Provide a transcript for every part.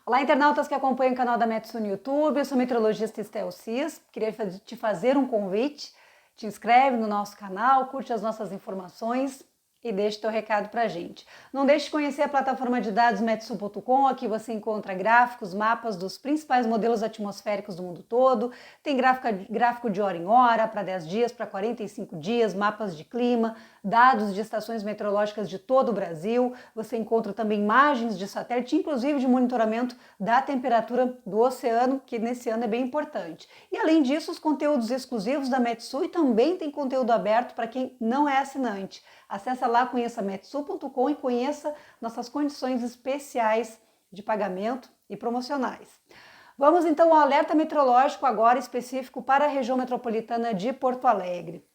Olá, internautas que acompanham o canal da Metsu no YouTube. Eu sou a meteorologista Estel Cis. Queria te fazer um convite. Te inscreve no nosso canal, curte as nossas informações e deixe teu recado pra gente. Não deixe de conhecer a plataforma de dados metsu.com. Aqui você encontra gráficos, mapas dos principais modelos atmosféricos do mundo todo. Tem gráfico de hora em hora, para 10 dias, para 45 dias, mapas de clima, dados de estações meteorológicas de todo o Brasil. Você encontra também imagens de satélite, inclusive de monitoramento da temperatura do oceano, que nesse ano é bem importante. E além disso, os conteúdos exclusivos da Metsu e também tem conteúdo aberto para quem não é assinante. Acesse lá, conheça metsu.com e conheça nossas condições especiais de pagamento e promocionais. Vamos então ao alerta meteorológico agora específico para a região metropolitana de Porto Alegre.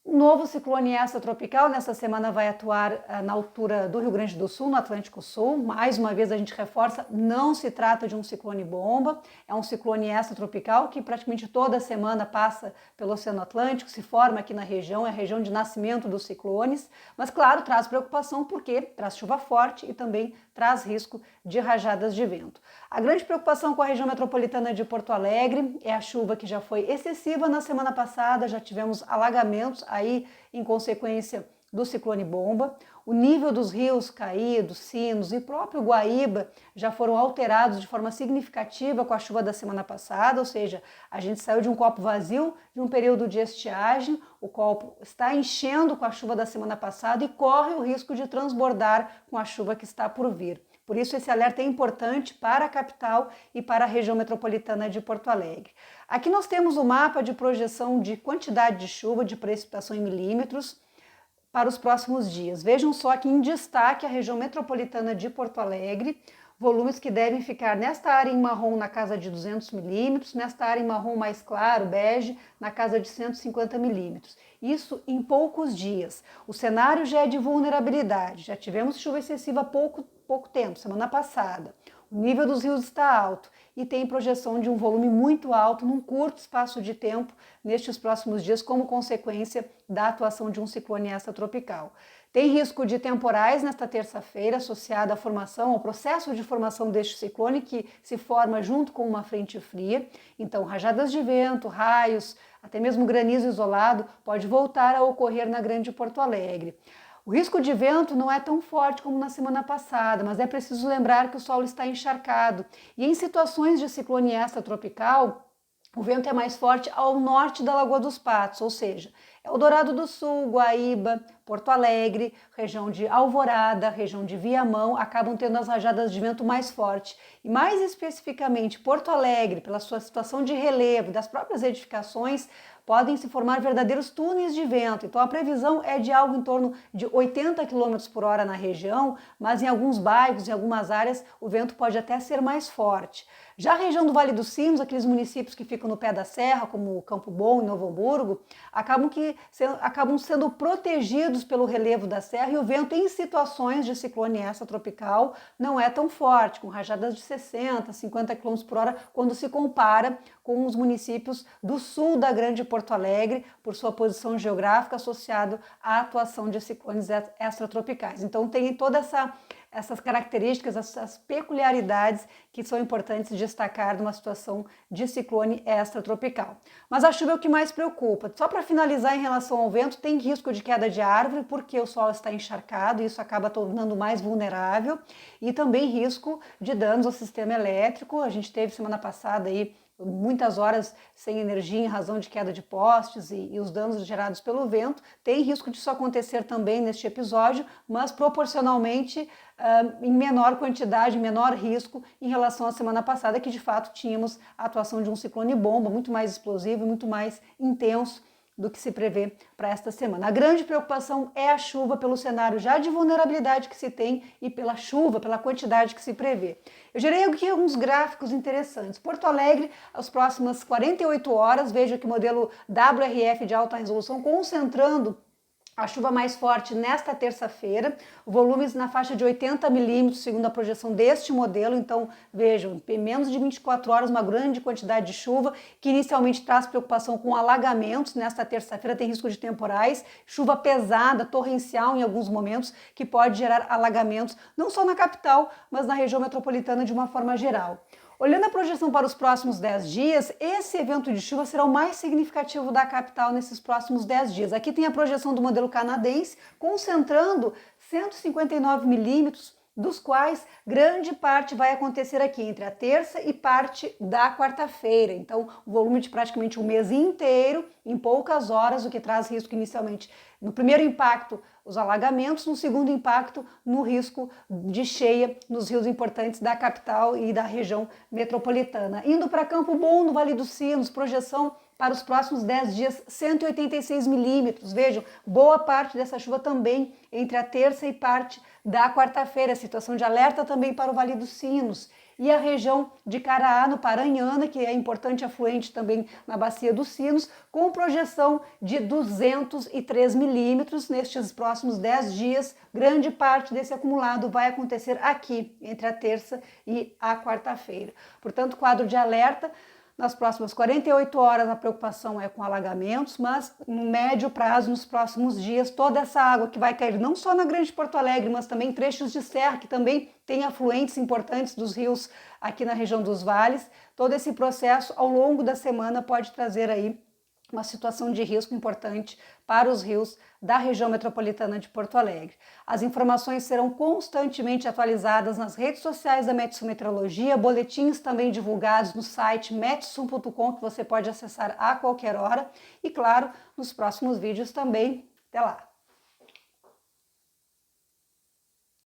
Um novo ciclone extratropical nessa semana vai atuar na altura do Rio Grande do Sul, no Atlântico Sul. Mais uma vez a gente reforça, não se trata de um ciclone bomba, é um ciclone extratropical que praticamente toda semana passa pelo Oceano Atlântico, se forma aqui na região, é a região de nascimento dos ciclones, mas claro, traz preocupação porque traz chuva forte e também traz risco de rajadas de vento. A grande preocupação com a região metropolitana de Porto Alegre é a chuva que já foi excessiva na semana passada, já tivemos alagamentos aí em consequência do ciclone bomba. O nível dos rios caídos, Sinos e próprio Guaíba já foram alterados de forma significativa com a chuva da semana passada, ou seja, a gente saiu de um copo vazio, de um período de estiagem, o copo está enchendo com a chuva da semana passada e corre o risco de transbordar com a chuva que está por vir. Por isso, esse alerta é importante para a capital e para a região metropolitana de Porto Alegre. Aqui nós temos o mapa de projeção de quantidade de chuva, de precipitação em milímetros para os próximos dias. Vejam só aqui em destaque a região metropolitana de Porto Alegre, volumes que devem ficar nesta área em marrom na casa de 200 milímetros, nesta área em marrom mais claro, bege, na casa de 150 milímetros. Isso em poucos dias. O cenário já é de vulnerabilidade, já tivemos chuva excessiva há pouco tempo, semana passada. O nível dos rios está alto e tem projeção de um volume muito alto num curto espaço de tempo nestes próximos dias como consequência da atuação de um ciclone extratropical. Tem risco de temporais nesta terça-feira associado à formação, ao processo de formação deste ciclone que se forma junto com uma frente fria. Então, rajadas de vento, raios, até mesmo granizo isolado pode voltar a ocorrer na Grande Porto Alegre. O risco de vento não é tão forte como na semana passada, mas é preciso lembrar que o solo está encharcado. E em situações de ciclone extratropical, o vento é mais forte ao norte da Lagoa dos Patos, ou seja, Eldorado do Sul, Guaíba, Porto Alegre, região de Alvorada, região de Viamão, acabam tendo as rajadas de vento mais forte. E mais especificamente, Porto Alegre, pela sua situação de relevo das próprias edificações, podem se formar verdadeiros túneis de vento. Então a previsão é de algo em torno de 80 km por hora na região, mas em alguns bairros, em algumas áreas, o vento pode até ser mais forte. Já a região do Vale dos Sinos, aqueles municípios que ficam no pé da serra, como Campo Bom e Novo Hamburgo, acabam sendo protegidos pelo relevo da serra e o vento em situações de ciclone extratropical não é tão forte, com rajadas de 60, 50 km por hora, quando se compara com os municípios do sul da Grande Porto Alegre, por sua posição geográfica associado à atuação de ciclones extratropicais. Então tem toda essas características, essas peculiaridades que são importantes destacar numa situação de ciclone extratropical. Mas a chuva é o que mais preocupa. Só para finalizar em relação ao vento, tem risco de queda de árvore porque o solo está encharcado e isso acaba tornando mais vulnerável e também risco de danos ao sistema elétrico. A gente teve semana passada aí muitas horas sem energia em razão de queda de postes e os danos gerados pelo vento. Tem risco disso acontecer também neste episódio, mas proporcionalmente em menor quantidade, menor risco em relação à semana passada, que de fato tínhamos a atuação de um ciclone bomba muito mais explosivo, muito mais intenso do que se prevê para esta semana. A grande preocupação é a chuva pelo cenário já de vulnerabilidade que se tem e pela chuva, pela quantidade que se prevê. Eu gerei aqui alguns gráficos interessantes. Porto Alegre, as próximas 48 horas, veja que o modelo WRF de alta resolução concentrando A chuva mais forte nesta terça-feira, volumes na faixa de 80 milímetros, segundo a projeção deste modelo. Então, vejam, em menos de 24 horas, uma grande quantidade de chuva, que inicialmente traz preocupação com alagamentos. Nesta terça-feira tem risco de temporais, chuva pesada, torrencial em alguns momentos, que pode gerar alagamentos, não só na capital, mas na região metropolitana de uma forma geral. Olhando a projeção para os próximos 10 dias, esse evento de chuva será o mais significativo da capital nesses próximos 10 dias. Aqui tem a projeção do modelo canadense, concentrando 159 milímetros, dos quais grande parte vai acontecer aqui entre a terça e parte da quarta-feira. Então, o volume de praticamente um mês inteiro, em poucas horas, o que traz risco inicialmente no primeiro impacto, os alagamentos, no segundo impacto, no risco de cheia nos rios importantes da capital e da região metropolitana. Indo para Campo Bom, no Vale dos Sinos, projeção para os próximos 10 dias, 186 milímetros. Vejam, boa parte dessa chuva também entre a terça e parte da quarta-feira. Situação de alerta também para o Vale dos Sinos. E a região de Caraá, no Paranhana, que é importante afluente também na Bacia dos Sinos, com projeção de 203 milímetros nestes próximos 10 dias. Grande parte desse acumulado vai acontecer aqui, entre a terça e a quarta-feira. Portanto, quadro de alerta. Nas próximas 48 horas a preocupação é com alagamentos, mas no médio prazo, nos próximos dias, toda essa água que vai cair não só na Grande Porto Alegre, mas também em trechos de serra, que também tem afluentes importantes dos rios aqui na região dos vales, todo esse processo ao longo da semana pode trazer aí uma situação de risco importante para os rios da região metropolitana de Porto Alegre. As informações serão constantemente atualizadas nas redes sociais da Metsu Meteorologia, boletins também divulgados no site metsu.com, que você pode acessar a qualquer hora, e claro, nos próximos vídeos também. Até lá!